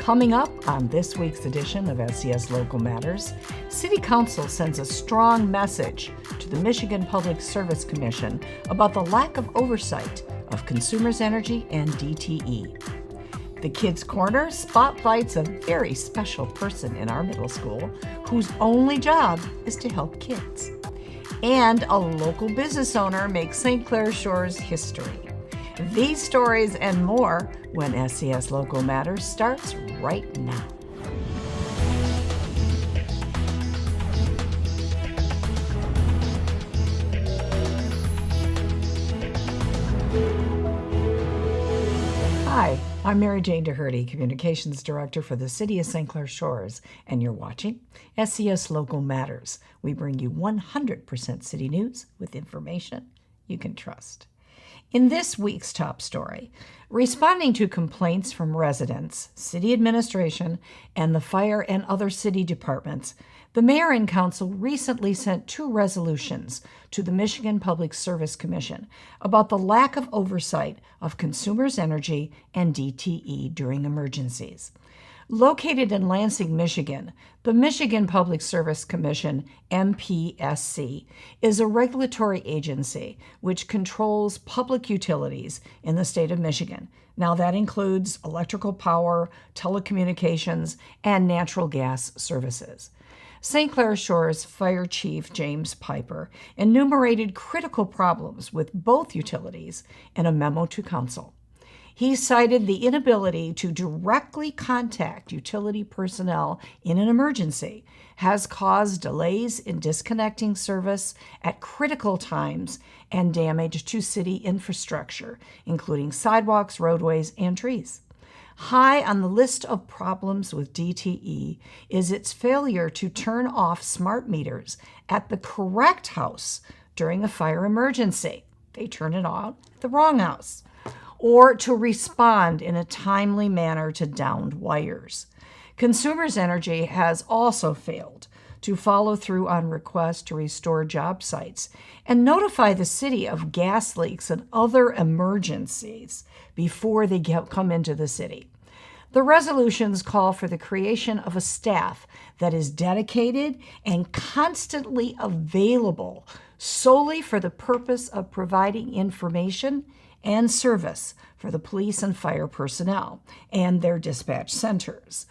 Coming up on this week's edition of SCS Local Matters, City Council sends a strong message to the Michigan Public Service Commission about the lack of oversight of Consumers Energy and DTE. The Kids Corner spotlights a very special person in our middle school whose only job is to help kids. And a local business owner makes St. Clair Shores history. These stories and more when SCS Local Matters starts right now. Hi, I'm Mary Jane Doherty, Communications Director for the City of St. Clair Shores, and you're watching SCS Local Matters. We bring you 100% city news with information you can trust. In this week's top story, responding to complaints from residents, city administration, and the fire and other city departments, the mayor and council recently sent 2 resolutions to the Michigan Public Service Commission about the lack of oversight of Consumers Energy and DTE during emergencies. Located in Lansing, Michigan, the Michigan Public Service Commission, MPSC, is a regulatory agency which controls public utilities in the state of Michigan. Now that includes electrical power, telecommunications, and natural gas services. St. Clair Shores Fire Chief James Piper enumerated critical problems with both utilities in a memo to council. He cited the inability to directly contact utility personnel in an emergency has caused delays in disconnecting service at critical times and damage to city infrastructure, including sidewalks, roadways, and trees. High on the list of problems with DTE is its failure to turn off smart meters at the correct house during a fire emergency. They turn it on at the wrong house. Or to respond in a timely manner to downed wires. Consumers Energy has also failed to follow through on requests to restore job sites and notify the city of gas leaks and other emergencies before they come into the city. The resolutions call for the creation of a staff that is dedicated and constantly available solely for the purpose of providing information and service for the police and fire personnel and their dispatch centers.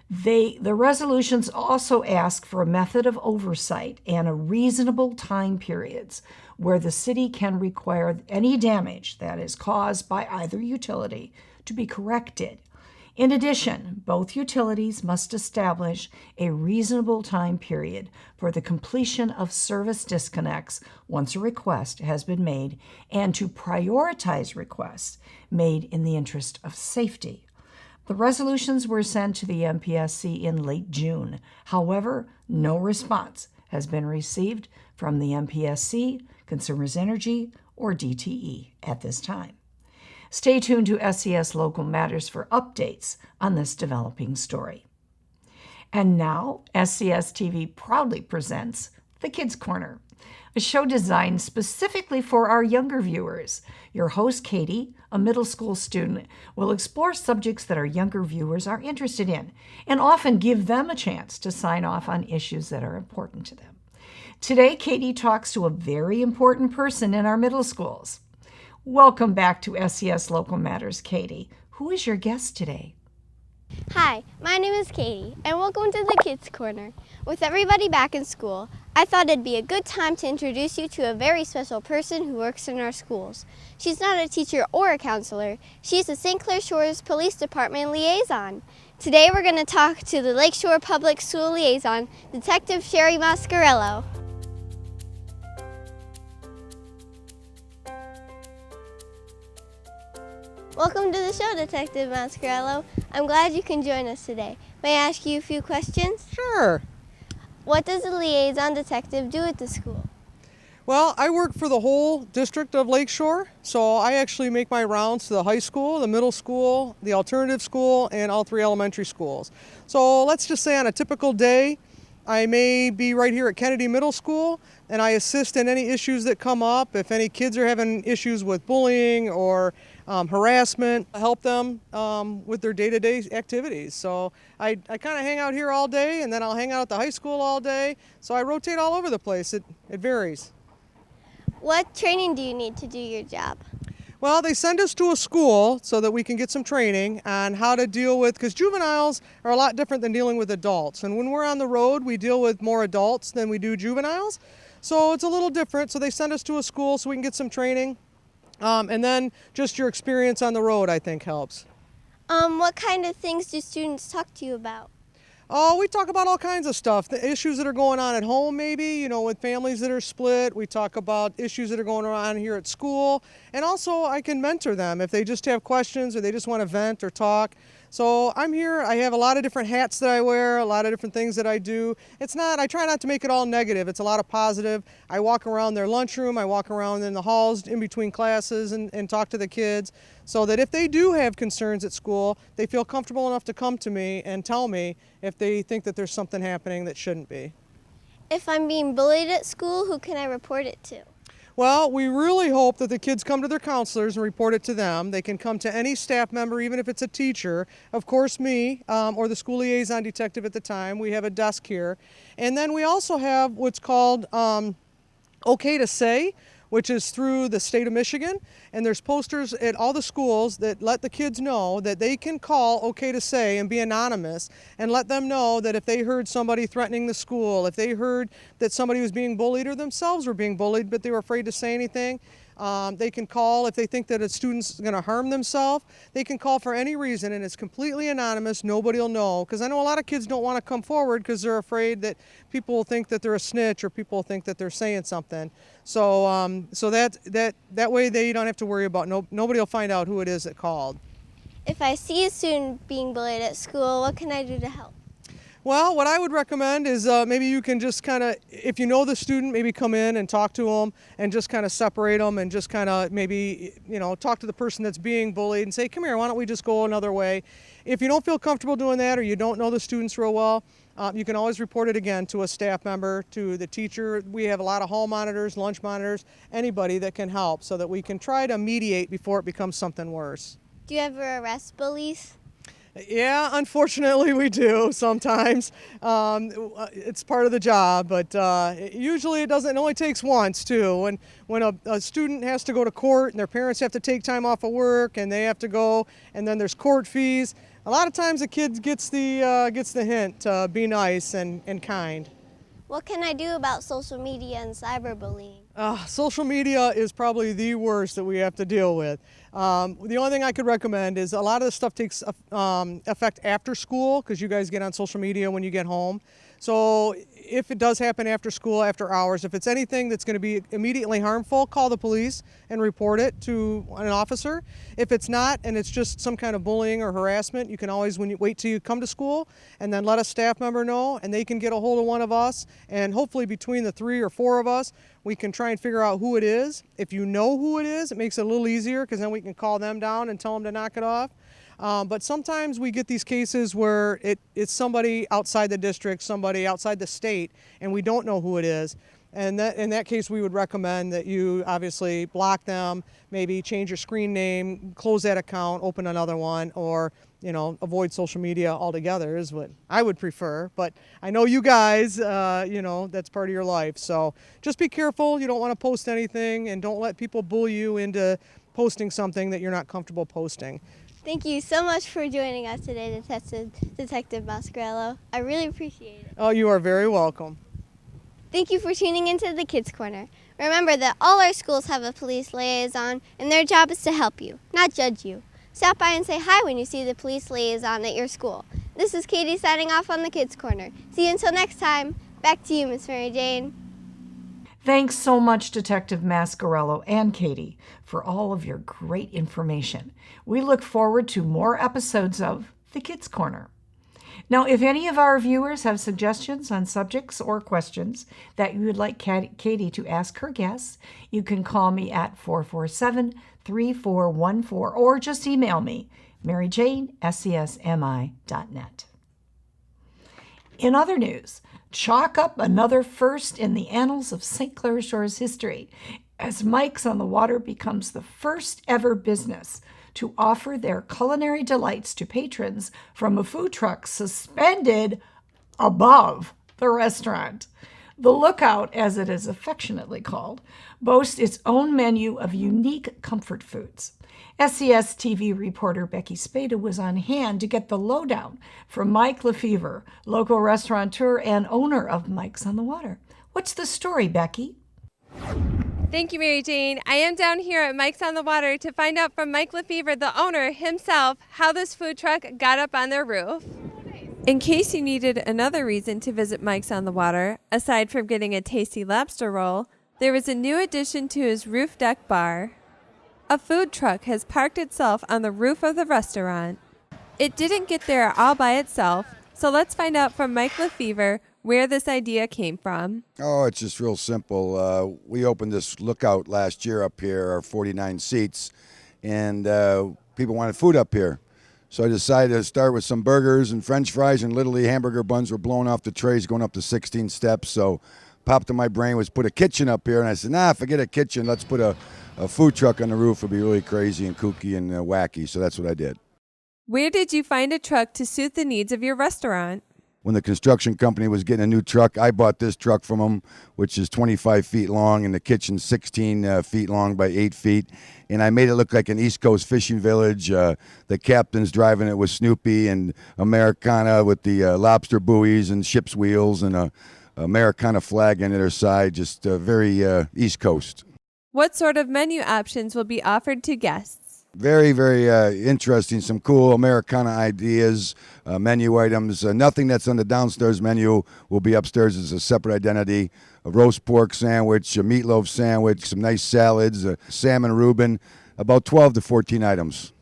The resolutions also ask for a method of oversight and a reasonable time periods where the city can require any damage that is caused by either utility to be corrected. In addition, both utilities must establish a reasonable time period for the completion of service disconnects once a request has been made and to prioritize requests made in the interest of safety. The resolutions were sent to the MPSC in late June. However, no response has been received from the MPSC, Consumers Energy, or DTE at this time. Stay tuned to SCS Local Matters for updates on this developing story. And now, SCS TV proudly presents The Kids Corner, a show designed specifically for our younger viewers. Your host, Katie, a middle school student, will explore subjects that our younger viewers are interested in and often give them a chance to sign off on issues that are important to them. Today, Katie talks to a very important person in our middle schools. Welcome back to SCS Local Matters, Katie. Who is your guest today? Hi, my name is Katie, and welcome to the Kids Corner. With everybody back in school, I thought it'd be a good time to introduce you to a very special person who works in our schools. She's not a teacher or a counselor. She's the St. Clair Shores Police Department Liaison. Today we're going to talk to the Lakeshore Public School Liaison, Detective Sherry Mascarello. Welcome to the show, Detective Mascarello. I'm glad you can join us today. May I ask you a few questions? Sure. What does a liaison detective do at the school? Well, I work for the whole district of Lakeshore, so I actually make my rounds to the high school, the middle school, the alternative school, and all 3 elementary schools. So let's just say on a typical day, I may be right here at Kennedy Middle School, and I assist in any issues that come up. If any kids are having issues with bullying or harassment, help them with their day-to-day activities. So I kind of hang out here all day, and then I'll hang out at the high school all day. So I rotate all over the place. It varies. What training do you need to do your job? Well, they send us to a school so that we can get some training on how to deal with, because juveniles are a lot different than dealing with adults. And when we're on the road, we deal with more adults than we do juveniles. So it's a little different. So they send us to a school so we can get some training. And then just your experience on the road, I think, helps. What kind of things do students talk to you about? Oh, we talk about all kinds of stuff. The issues that are going on at home, maybe, with families that are split. We talk about issues that are going on here at school. And also, I can mentor them if they just have questions or they just want to vent or talk. So I'm here. I have a lot of different hats that I wear, a lot of different things that I do. I try not to make it all negative. It's a lot of positive. I walk around their lunchroom. I walk around in the halls in between classes and talk to the kids so that if they do have concerns at school, they feel comfortable enough to come to me and tell me if they think that there's something happening that shouldn't be. If I'm being bullied at school, who can I report it to? Well, we really hope that the kids come to their counselors and report it to them. They can come to any staff member, even if it's a teacher. Of course, me or the school liaison detective at the time. We have a desk here. And then we also have what's called OK to Say, which is through the state of Michigan. And there's posters at all the schools that let the kids know that they can call OK to Say and be anonymous and let them know that if they heard somebody threatening the school, if they heard that somebody was being bullied or themselves were being bullied but they were afraid to say anything, they can call if they think that a student's going to harm themselves. They can call for any reason, and it's completely anonymous. Nobody will know, because I know a lot of kids don't want to come forward because they're afraid that people will think that they're a snitch or people will think that they're saying something. So that way they don't have to worry about nobody will find out who it is that called. If I see a student being bullied at school, what can I do to help? Well, what I would recommend is maybe you can just kind of, if you know the student, maybe come in and talk to them and just kind of separate them and just kind of maybe, talk to the person that's being bullied and say, come here, why don't we just go another way? If you don't feel comfortable doing that or you don't know the students real well, you can always report it again to a staff member, to the teacher. We have a lot of hall monitors, lunch monitors, anybody that can help so that we can try to mediate before it becomes something worse. Do you ever arrest bullies? Yeah, unfortunately we do sometimes. It's part of the job, but usually it only takes once too. When a student has to go to court and their parents have to take time off of work and they have to go, and then there's court fees, a lot of times the kid gets the hint to be nice and kind. What can I do about social media and cyberbullying? Social media is probably the worst that we have to deal with. The only thing I could recommend is a lot of this stuff takes effect after school, because you guys get on social media when you get home. So if it does happen after school, after hours, if it's anything that's going to be immediately harmful, call the police and report it to an officer. If it's not, and it's just some kind of bullying or harassment, you can always wait till you come to school and then let a staff member know, and they can get a hold of one of us, and hopefully between the 3 or 4 of us, we can try and figure out who it is. If you know who it is, it makes it a little easier, because then we can call them down and tell them to knock it off. But sometimes we get these cases where it's somebody outside the district, somebody outside the state, and we don't know who it is. And in that case, we would recommend that you obviously block them, maybe change your screen name, close that account, open another one, or avoid social media altogether is what I would prefer. But I know you guys, that's part of your life. So just be careful. You don't want to post anything, and don't let people bully you into posting something that you're not comfortable posting. Thank you so much for joining us today, Detective Mascarello. I really appreciate it. Oh, you are very welcome. Thank you for tuning into the Kids Corner. Remember that all our schools have a police liaison, and their job is to help you, not judge you. Stop by and say hi when you see the police liaison at your school. This is Katie signing off on the Kids Corner. See you until next time. Back to you, Miss Mary Jane. Thanks so much, Detective Mascarello and Katie, for all of your great information. We look forward to more episodes of The Kids Corner. Now, if any of our viewers have suggestions on subjects or questions that you would like Katie to ask her guests, you can call me at 447-3414 or just email me, maryjane@scsmi.net. In other news, chalk up another first in the annals of St. Clair Shores history, as Mike's on the Water becomes the first ever business to offer their culinary delights to patrons from a food truck suspended above the restaurant. The Lookout, as it is affectionately called, boasts its own menu of unique comfort foods. SCS TV reporter Becky Spada was on hand to get the lowdown from Mike Lefevre, local restaurateur and owner of Mike's on the Water. What's the story, Becky? Thank you, Mary Jane. I am down here at Mike's on the Water to find out from Mike Lefevre, the owner himself, how this food truck got up on their roof. In case you needed another reason to visit Mike's on the Water, aside from getting a tasty lobster roll, there is a new addition to his roof deck bar. A food truck has parked itself on the roof of the restaurant. It didn't get there all by itself, so let's find out from Mike Lefevre where this idea came from. Oh, it's just real simple. We opened this Lookout last year up here, our 49 seats, and people wanted food up here. So I decided to start with some burgers and French fries, and literally hamburger buns were blowing off the trays going up to 16 steps. So popped in my brain was put a kitchen up here, and I said, nah, forget a kitchen. Let's put a food truck on the roof. It'd be really crazy and kooky and wacky. So that's what I did. Where did you find a truck to suit the needs of your restaurant? When the construction company was getting a new truck, I bought this truck from them, which is 25 feet long, and the kitchen's 16 feet long by 8 feet. And I made it look like an East Coast fishing village. The captain's driving it with Snoopy and Americana with the lobster buoys and ship's wheels and a Americana flag on either side, just very East Coast. What sort of menu options will be offered to guests? Very, very interesting. Some cool Americana ideas, menu items. Nothing that's on the downstairs menu will be upstairs as a separate identity. A roast pork sandwich, a meatloaf sandwich, some nice salads, a salmon Reuben, about 12 to 14 items.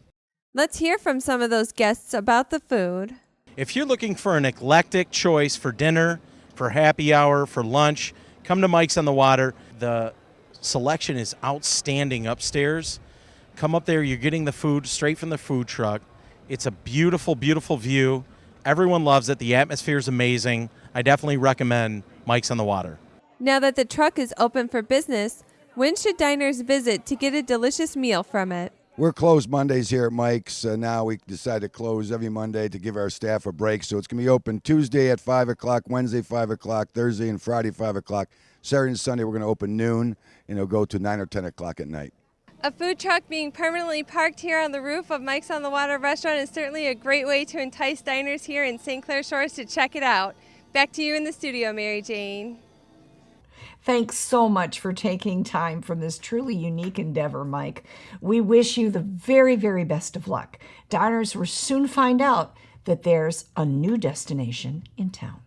Let's hear from some of those guests about the food. If you're looking for an eclectic choice for dinner, for happy hour, for lunch, come to Mike's on the Water. The selection is outstanding upstairs. Come up there, you're getting the food straight from the food truck. It's a beautiful, beautiful view. Everyone loves it. The atmosphere is amazing. I definitely recommend Mike's on the Water. Now that the truck is open for business, when should diners visit to get a delicious meal from it? We're closed Mondays here at Mike's. Now we decide to close every Monday to give our staff a break. So it's going to be open Tuesday at 5 o'clock, Wednesday 5 o'clock, Thursday and Friday 5 o'clock. Saturday and Sunday we're going to open noon, and it'll go to 9 or 10 o'clock at night. A food truck being permanently parked here on the roof of Mike's on the Water restaurant is certainly a great way to entice diners here in St. Clair Shores to check it out. Back to you in the studio, Mary Jane. Thanks so much for taking time from this truly unique endeavor, Mike. We wish you the very, very best of luck. Diners will soon find out that there's a new destination in town.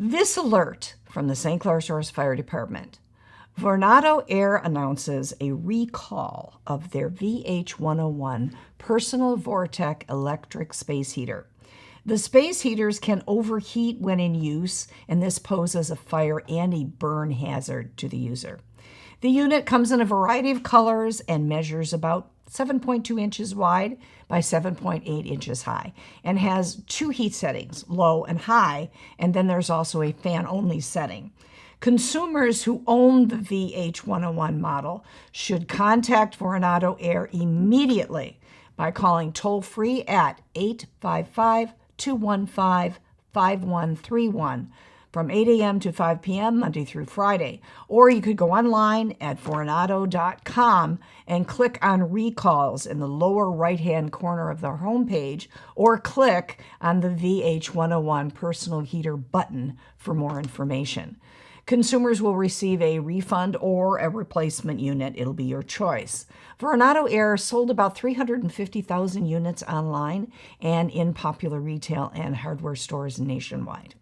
This alert from the St. Clair Shores Fire Department. Vornado Air announces a recall of their VH101 personal Vortech electric space heater. The space heaters can overheat when in use, and this poses a fire and a burn hazard to the user. The unit comes in a variety of colors and measures about 7.2 inches wide by 7.8 inches high, and has 2 heat settings, low and high, and then there's also a fan-only setting. Consumers who own the VH101 model should contact Vornado Air immediately by calling toll-free at 855-215-5131 from 8 a.m. to 5 p.m. Monday through Friday. Or you could go online at Vornado.com and click on Recalls in the lower right-hand corner of their homepage, or click on the VH101 Personal Heater button for more information. Consumers will receive a refund or a replacement unit. It'll be your choice. Vornado Air sold about 350,000 units online and in popular retail and hardware stores nationwide.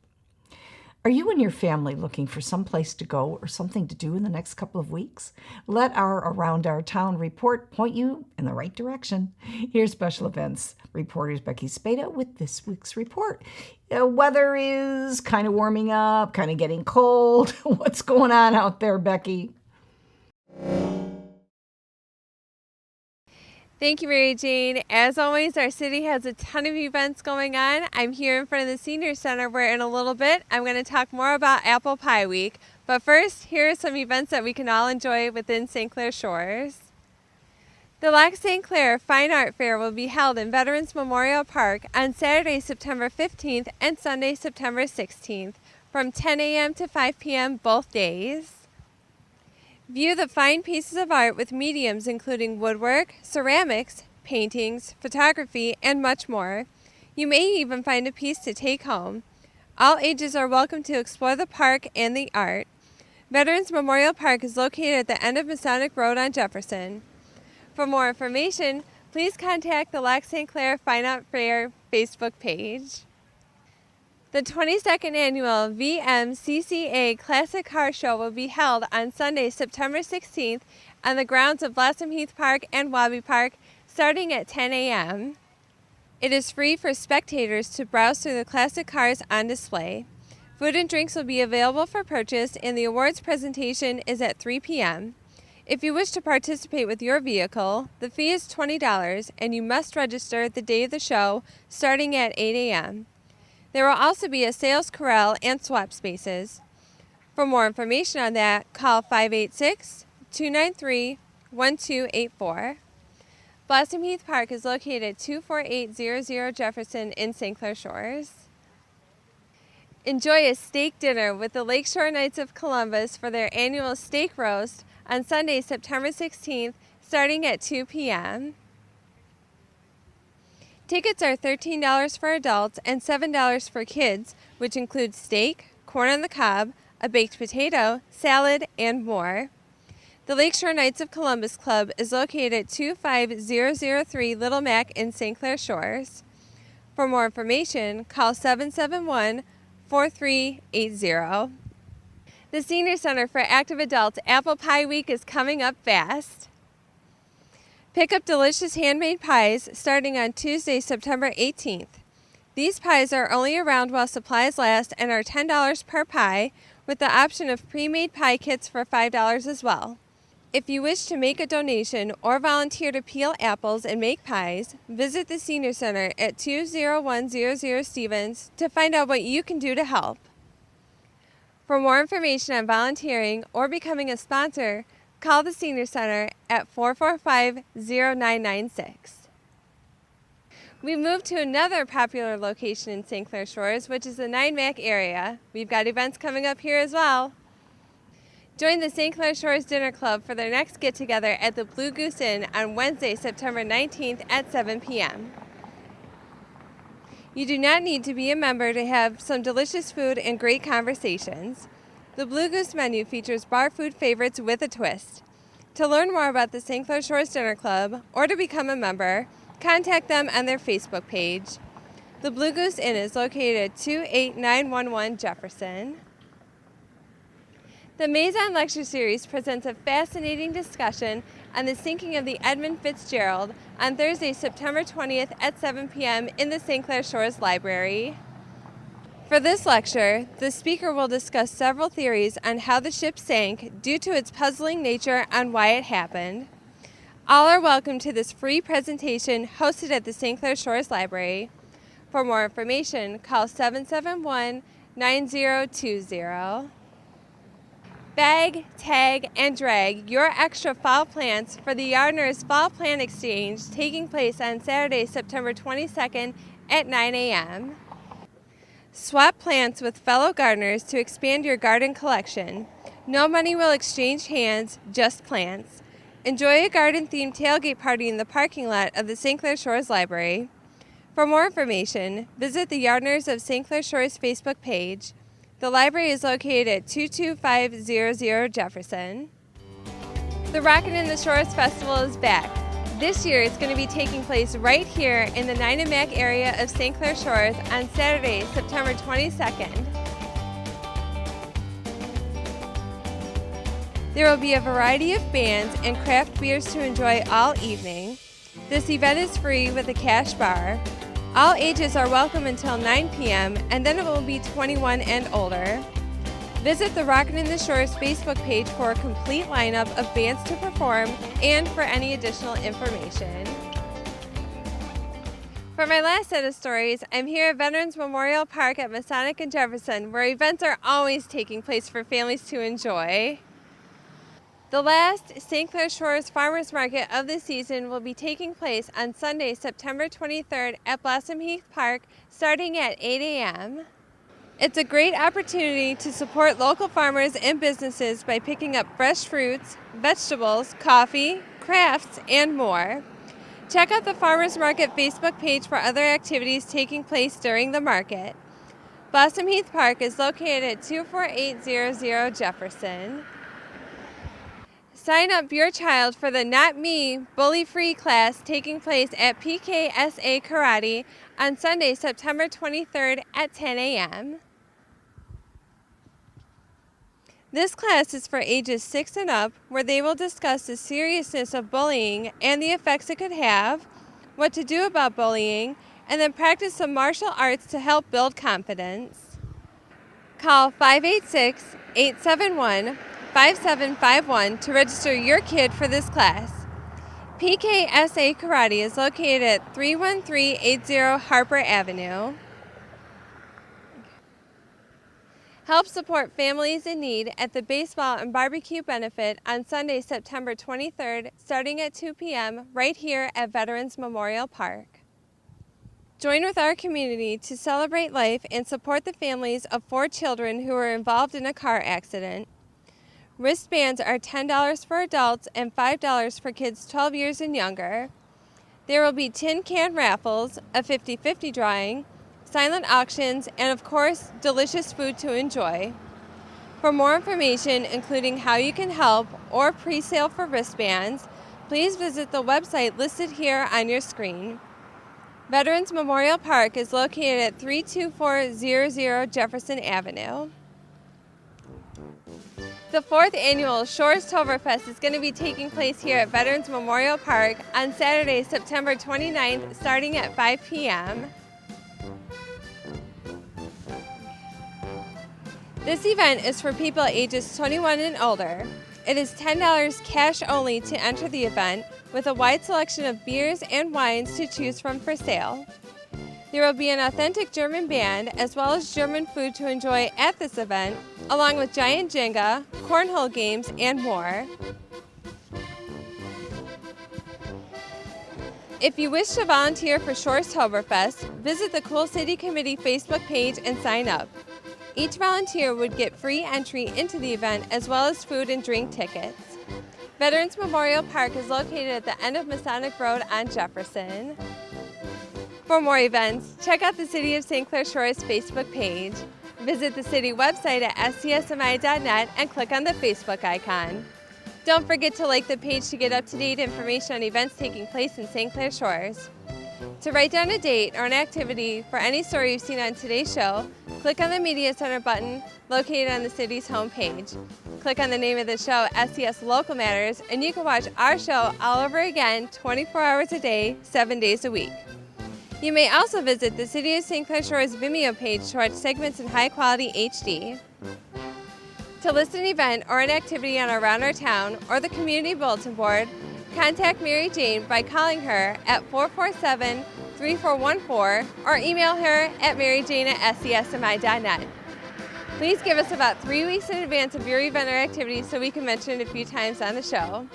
Are you and your family looking for some place to go or something to do in the next couple of weeks? Let our Around Our Town report point you in the right direction. Here's special events reporters Becky Spada with this week's report. Weather is kind of warming up, kind of getting cold. What's going on out there, Becky? Thank you, Mary Jane. As always, our city has a ton of events going on. I'm here in front of the Senior Center where in a little bit I'm going to talk more about Apple Pie Week. But first, here are some events that we can all enjoy within St. Clair Shores. The Lac St. Clair Fine Art Fair will be held in Veterans Memorial Park on Saturday, September 15th and Sunday, September 16th from 10 a.m. to 5 p.m. both days. View the fine pieces of art with mediums including woodwork, ceramics, paintings, photography, and much more. You may even find a piece to take home. All ages are welcome to explore the park and the art. Veterans Memorial Park is located at the end of Masonic Road on Jefferson. For more information, please contact the Lac St. Clair Fine Art Fair Facebook page. The 22nd Annual VMCCA Classic Car Show will be held on Sunday, September 16th on the grounds of Blossom Heath Park and Wabi Park starting at 10 a.m. It is free for spectators to browse through the classic cars on display. Food and drinks will be available for purchase, and the awards presentation is at 3 p.m. If you wish to participate with your vehicle, the fee is $20, and you must register the day of the show starting at 8 a.m. There will also be a sales corral and swap spaces. For more information on that, call 586-293-1284. Blossom Heath Park is located at 24800 Jefferson in St. Clair Shores. Enjoy a steak dinner with the Lakeshore Knights of Columbus for their annual steak roast on Sunday, September 16th, starting at 2 p.m. Tickets are $13 for adults and $7 for kids, which includes steak, corn on the cob, a baked potato, salad, and more. The Lakeshore Knights of Columbus Club is located at 25003 Little Mac in St. Clair Shores. For more information, call 771-4380. The Senior Center for Active Adults Apple Pie Week is coming up fast. Pick up delicious handmade pies starting on Tuesday, September 18th. These pies are only around while supplies last and are $10 per pie, with the option of pre-made pie kits for $5 as well. If you wish to make a donation or volunteer to peel apples and make pies, visit the Senior Center at 20100 Stevens to find out what you can do to help. For more information on volunteering or becoming a sponsor, call the Senior Center at 445-0996. We moved to another popular location in St. Clair Shores, which is the 9 Mac area. We've got events coming up here as well. Join the St. Clair Shores Dinner Club for their next get-together at the Blue Goose Inn on Wednesday, September 19th at 7 p.m. You do not need to be a member to have some delicious food and great conversations. The Blue Goose menu features bar food favorites with a twist. To learn more about the St. Clair Shores Dinner Club or to become a member, contact them on their Facebook page. The Blue Goose Inn is located at 28911 Jefferson. The Maison Lecture Series presents a fascinating discussion on the sinking of the Edmund Fitzgerald on Thursday, September 20th at 7 p.m. in the St. Clair Shores Library. For this lecture, the speaker will discuss several theories on how the ship sank due to its puzzling nature and why it happened. All are welcome to this free presentation hosted at the St. Clair Shores Library. For more information, call 771-9020. Bag, tag, and drag your extra fall plants for the Yardners Fall Plant Exchange taking place on Saturday, September 22nd at 9 a.m. Swap plants with fellow gardeners to expand your garden collection. No money will exchange hands, just plants. Enjoy a garden-themed tailgate party in the parking lot of the St. Clair Shores Library. For more information, visit the Yardners of St. Clair Shores Facebook page. The library is located at 22500 Jefferson. The Rockin' in the Shores Festival is back. This year it's going to be taking place right here in the 9 Mac area of St. Clair Shores on Saturday, September 22nd. There will be a variety of bands and craft beers to enjoy all evening. This event is free with a cash bar. All ages are welcome until 9 p.m. and then it will be 21 and older. Visit the Rockin' in the Shores Facebook page for a complete lineup of bands to perform and for any additional information. For my last set of stories, I'm here at Veterans Memorial Park at Masonic and Jefferson, where events are always taking place for families to enjoy. The last St. Clair Shores Farmers Market of the season will be taking place on Sunday, September 23rd at Blossom Heath Park, starting at 8 a.m. It's a great opportunity to support local farmers and businesses by picking up fresh fruits, vegetables, coffee, crafts, and more. Check out the Farmers Market Facebook page for other activities taking place during the market. Blossom Heath Park is located at 24800 Jefferson. Sign up your child for the Not Me, Bully Free class taking place at PKSA Karate on Sunday, September 23rd at 10 a.m. This class is for ages 6 and up, where they will discuss the seriousness of bullying and the effects it could have, what to do about bullying, and then practice some martial arts to help build confidence. Call 586-871-5751 to register your kid for this class. PKSA Karate is located at 31380 Harper Avenue. Help support families in need at the Baseball and Barbecue Benefit on Sunday, September 23rd, starting at 2 p.m. right here at Veterans Memorial Park. Join with our community to celebrate life and support the families of 4 children who were involved in a car accident. Wristbands are $10 for adults and $5 for kids 12 years and younger. There will be tin can raffles, a 50-50 drawing, silent auctions, and of course, delicious food to enjoy. For more information, including how you can help or pre-sale for wristbands, please visit the website listed here on your screen. Veterans Memorial Park is located at 32400 Jefferson Avenue. The 4th annual Shores Toberfest is going to be taking place here at Veterans Memorial Park on Saturday, September 29th, starting at 5 p.m. This event is for people ages 21 and older. It is $10 cash only to enter the event, with a wide selection of beers and wines to choose from for sale. There will be an authentic German band as well as German food to enjoy at this event, along with giant Jenga, cornhole games, and more. If you wish to volunteer for Shores Toberfest, visit the Cool City Committee Facebook page and sign up. Each volunteer would get free entry into the event as well as food and drink tickets. Veterans Memorial Park is located at the end of Masonic Road on Jefferson. For more events, check out the City of St. Clair Shores Facebook page. Visit the city website at scsmi.net and click on the Facebook icon. Don't forget to like the page to get up-to-date information on events taking place in St. Clair Shores. To write down a date or an activity for any story you've seen on today's show, click on the Media Center button located on the city's homepage. Click on the name of the show, SCS Local Matters, and you can watch our show all over again 24 hours a day, 7 days a week. You may also visit the City of St. Clair Shores Vimeo page to watch segments in high-quality HD. To list an event or an activity on Around Our Town or the Community Bulletin Board, contact Mary Jane by calling her at 447-3414 or email her at maryjane@scsmi.net. Please give us about 3 weeks in advance of your event or activity so we can mention it a few times on the show.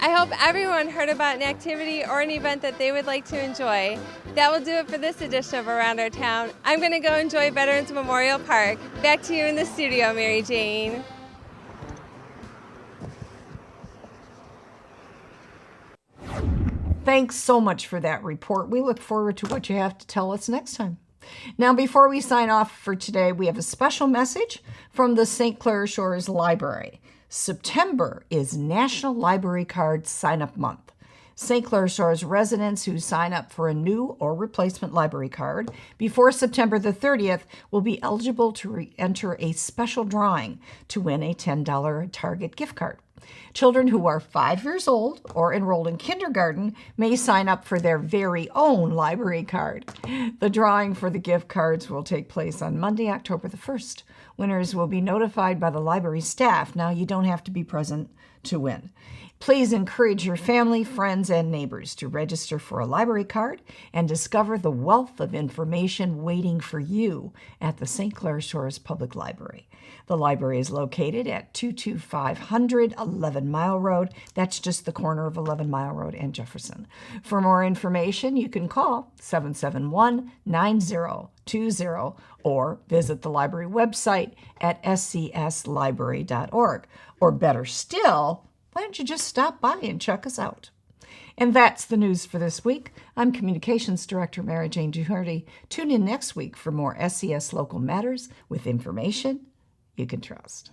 I hope everyone heard about an activity or an event that they would like to enjoy. That will do it for this edition of Around Our Town. I'm going to go enjoy Veterans Memorial Park. Back to you in the studio, Mary Jane. Thanks so much for that report. We look forward to what you have to tell us next time. Now, before we sign off for today, we have a special message from the St. Clair Shores Library. September is National Library Card Sign-Up Month. St. Clair Shores residents who sign up for a new or replacement library card before September the 30th will be eligible to enter a special drawing to win a $10 Target gift card. Children who are 5 years old or enrolled in kindergarten may sign up for their very own library card. The drawing for the gift cards will take place on Monday, October the 1st. Winners will be notified by the library staff. Now, you don't have to be present to win. Please encourage your family, friends, and neighbors to register for a library card and discover the wealth of information waiting for you at the St. Clair Shores Public Library. The library is located at 22500 11 Mile Road. That's just the corner of 11 Mile Road and Jefferson. For more information, you can call 771-9020 or visit the library website at scslibrary.org. Or better still, why don't you just stop by and check us out? And that's the news for this week. I'm Communications Director Mary Jane Duherty. Tune in next week for more SCS Local Matters with information you can trust.